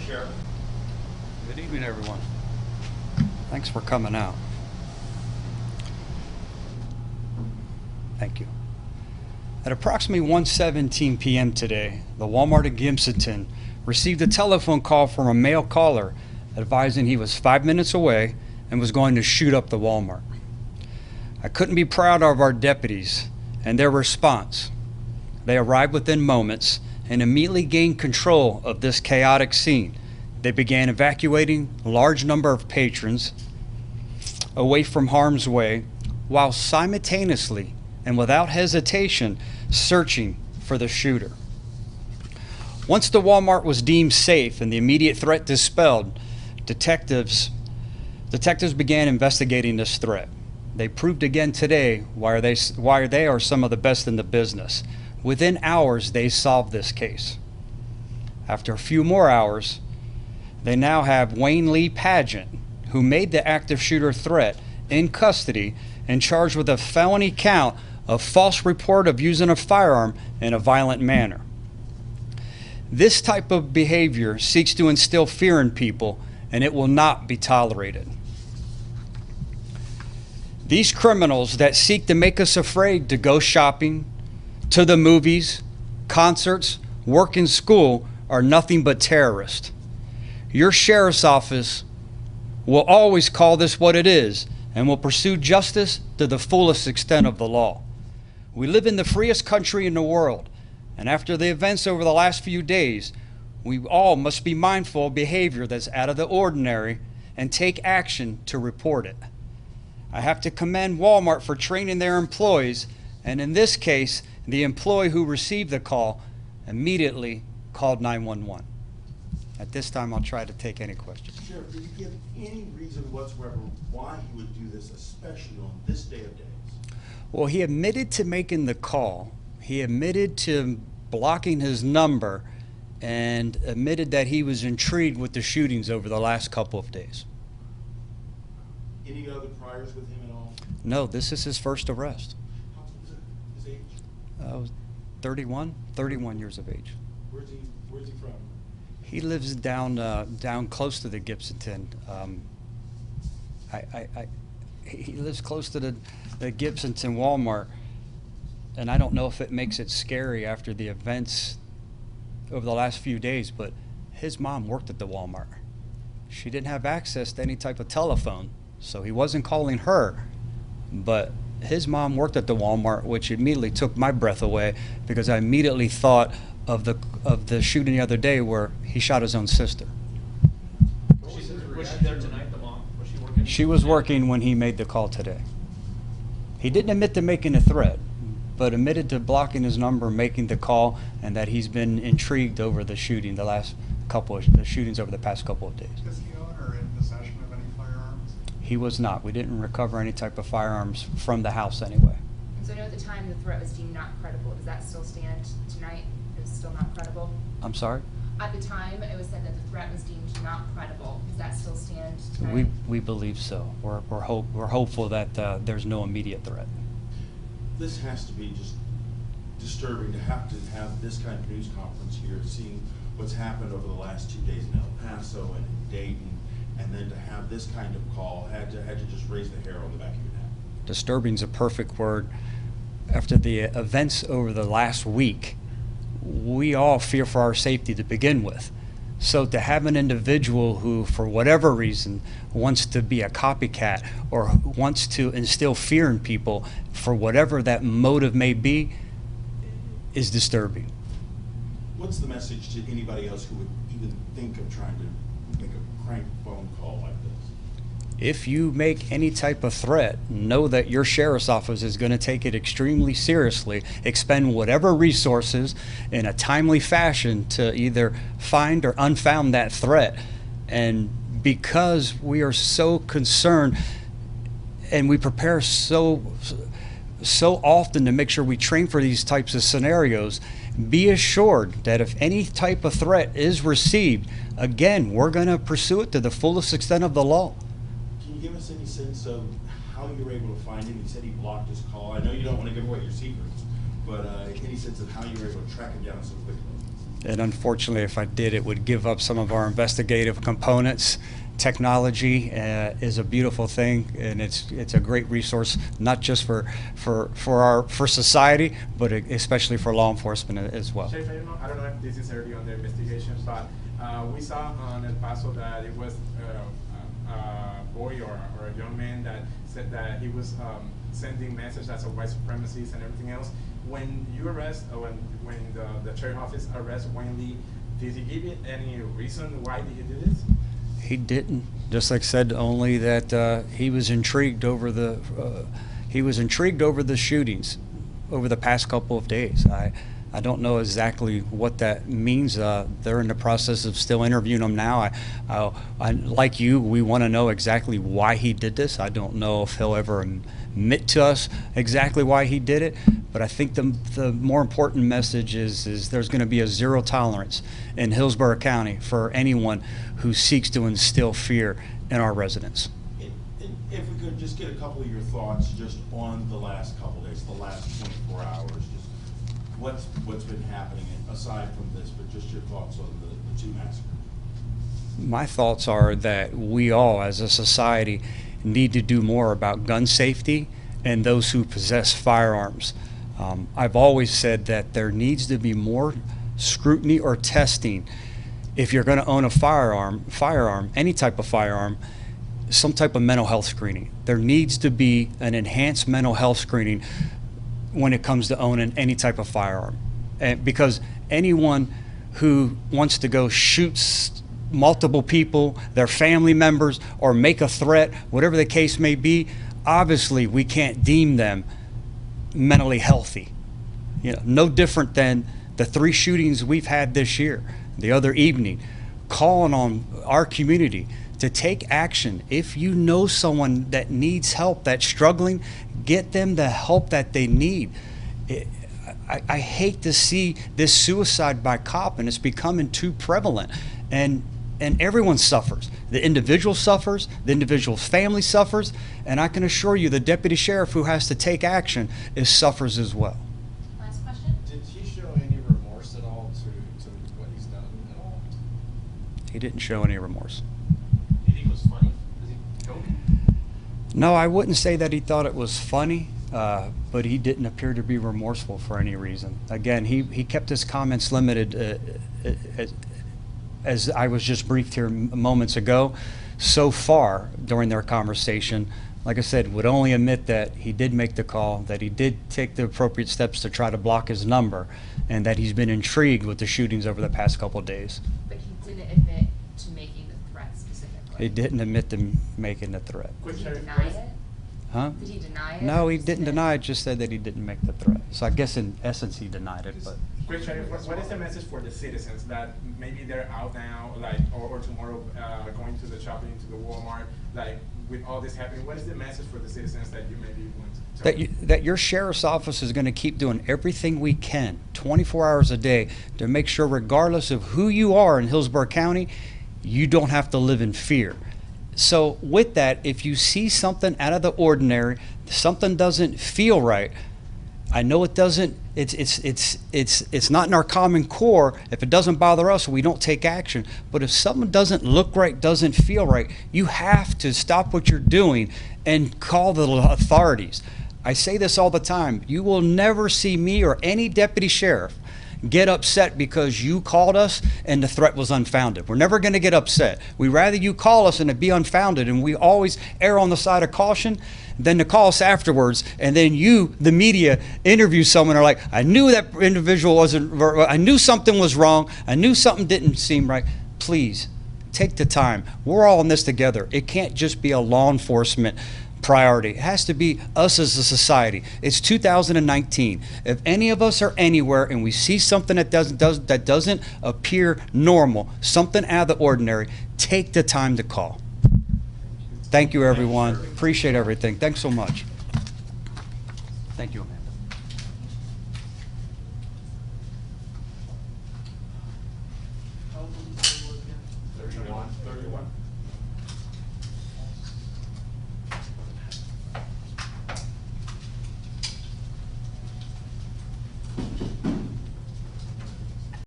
Sheriff. Good evening, everyone. Thanks for coming out. Thank you. At approximately 1:17 p.m. today, the Walmart in Gibsonton received a telephone call from a male caller advising he was 5 minutes away and was going to shoot up the Walmart. I couldn't be prouder of our deputies and their response. They arrived within moments and immediately gained control of this chaotic scene. They began evacuating a large number of patrons away from harm's way while simultaneously and without hesitation searching for the shooter. Once the Walmart was deemed safe and the immediate threat dispelled, detectives began investigating this threat. They proved again today why they are some of the best in the business. Within hours, they solved this case. After a few more hours, they now have Wayne Lee Pageant, who made the active shooter threat, in custody and charged with a felony count of false report of using a firearm in a violent manner. This type of behavior seeks to instill fear in people, and it will not be tolerated. These criminals that seek to make us afraid to go shopping, to the movies, concerts, work, and school are nothing but terrorists. Your sheriff's office will always call this what it is and will pursue justice to the fullest extent of the law. We live in the freest country in the world, and after the events over the last few days, we all must be mindful of behavior that's out of the ordinary and take action to report it. I have to commend Walmart for training their employees, and in this case, the employee who received the call immediately called 911. At this time, I'll try to take any questions. Sheriff, did you give any reason whatsoever why he would do this, especially on this day of days? Well, he admitted to making the call. He admitted to blocking his number and admitted that he was intrigued with the shootings over the last couple of days. Any other priors with him at all? No, this is his first arrest. How old is it? His age? 31 years of age. Where's he from? He lives down close to the Gibsonton. He lives close to the Gibsonton Walmart, and I don't know if it makes it scary after the events over the last few days, but his mom worked at the Walmart. She didn't have access to any type of telephone, so he wasn't calling her, but his mom worked at the Walmart, which immediately took my breath away because I immediately thought of the shooting the other day where he shot his own sister. Was she there tonight, the mom? Was she working? She was working when he made the call today. He didn't admit to making a threat, but admitted to blocking his number, making the call, and that he's been intrigued over the shooting, the shootings over the past couple of days. Is he own or in possession of any firearms? He was not. We didn't recover any type of firearms from the house anyway. So I know at the time the threat was deemed not credible. Does that still stand tonight? It was still not credible? I'm sorry? At the time, it was said that the threat was deemed not credible. Does that still stand tonight? We believe so. We're hopeful that there's no immediate threat. This has to be just disturbing to have this kind of news conference here, seeing what's happened over the last 2 days in El Paso and in Dayton, and then to have this kind of call had to just raise the hair on the back of your neck. Disturbing is a perfect word. After the events over the last week, we all fear for our safety to begin with. So to have an individual who, for whatever reason, wants to be a copycat or wants to instill fear in people for whatever that motive may be is disturbing. What's the message to anybody else who would even think of trying to make a crank phone call like this? If you make any type of threat, know that your sheriff's office is going to take it extremely seriously, expend whatever resources in a timely fashion to either find or unfound that threat. And because we are so concerned and we prepare so often to make sure we train for these types of scenarios, be assured that if any type of threat is received, again, we're going to pursue it to the fullest extent of the law. Can you give us any sense of how you were able to find him? You said he blocked his call. I know you don't want to give away your secrets, but any sense of how you were able to track him down so quickly? And unfortunately, if I did, it would give up some of our investigative components. Technology is a beautiful thing, and it's a great resource, not just for society, but especially for law enforcement as well. Sheriff, I don't know if this is early on the investigation, but we saw on El Paso that it was a boy or a young man that said that he was sending messages as a white supremacist and everything else. When you arrest, when the sheriff office arrests Wayne Lee, did he give you any reason why he did this? He didn't. Just like I said, only that he was intrigued over the shootings over the past couple of days. I don't know exactly what that means. They're in the process of still interviewing him now. I like you, we want to know exactly why he did this. I don't know if he'll ever admit to us exactly why he did it, but I think the more important message is there's going to be a zero tolerance in Hillsborough County for anyone who seeks to instill fear in our residents. If we could just get a couple of your thoughts just on the last couple of days, the last 24 hours, just what's been happening aside from this, but just your thoughts on the two massacres. My thoughts are that we all, as a society, need to do more about gun safety and those who possess firearms. I've always said that there needs to be more scrutiny or testing if you're going to own a firearm, any type of firearm, some type of mental health screening. There needs to be an enhanced mental health screening when it comes to owning any type of firearm. Because anyone who wants to go shoot multiple people, their family members, or make a threat, whatever the case may be, obviously we can't deem them mentally healthy. You know, no different than the 3 shootings we've had this year, the other evening, calling on our community to take action. If you know someone that needs help, that's struggling, get them the help that they need. I hate to see this suicide by cop, and it's becoming too prevalent. And everyone suffers. The individual suffers, the individual's family suffers, and I can assure you the deputy sheriff who has to take action suffers as well. Last question? Did he show any remorse at all to what he's done at all? He didn't show any remorse. Do you think it was funny? Was he joking? No, I wouldn't say that he thought it was funny, but he didn't appear to be remorseful for any reason. Again, he kept his comments limited, as I was just briefed here moments ago. So far during their conversation, like I said, would only admit that he did make the call, that he did take the appropriate steps to try to block his number, and that he's been intrigued with the shootings over the past couple of days. But he didn't admit to making the threat specifically. He didn't admit to making the threat. Did he deny it? Huh? Did he deny it? No, or he just didn't admit? deny it, just said that he didn't make the threat. So I guess in essence he denied it, but. Quick, Sheriff, what is the message for the citizens that maybe they're out now, like, or tomorrow going to the shopping, to the Walmart, like, with all this happening? What is the message for the citizens that you maybe want to tell them? That your sheriff's office is going to keep doing everything we can, 24 hours a day, to make sure, regardless of who you are in Hillsborough County, you don't have to live in fear. So with that, if you see something out of the ordinary, something doesn't feel right, I know it doesn't, it's not in our common core. If it doesn't bother us, we don't take action. But if something doesn't look right, doesn't feel right, you have to stop what you're doing and call the authorities. I say this all the time. You will never see me or any deputy sheriff get upset because you called us and the threat was unfounded. We're never going to get upset. We'd rather you call us and it be unfounded, and we always err on the side of caution than to call us afterwards and then you, the media, interview someone or like, I knew that individual I knew something was wrong, I knew something didn't seem right. Please, take the time. We're all in this together. It can't just be a law enforcement priority. It has to be us as a society. It's 2019. If any of us are anywhere and we see something that doesn't appear normal, something out of the ordinary, take the time to call. Thank you, everyone. Appreciate everything. Thanks so much. Thank you, Amanda. How old did you say you were again? 31.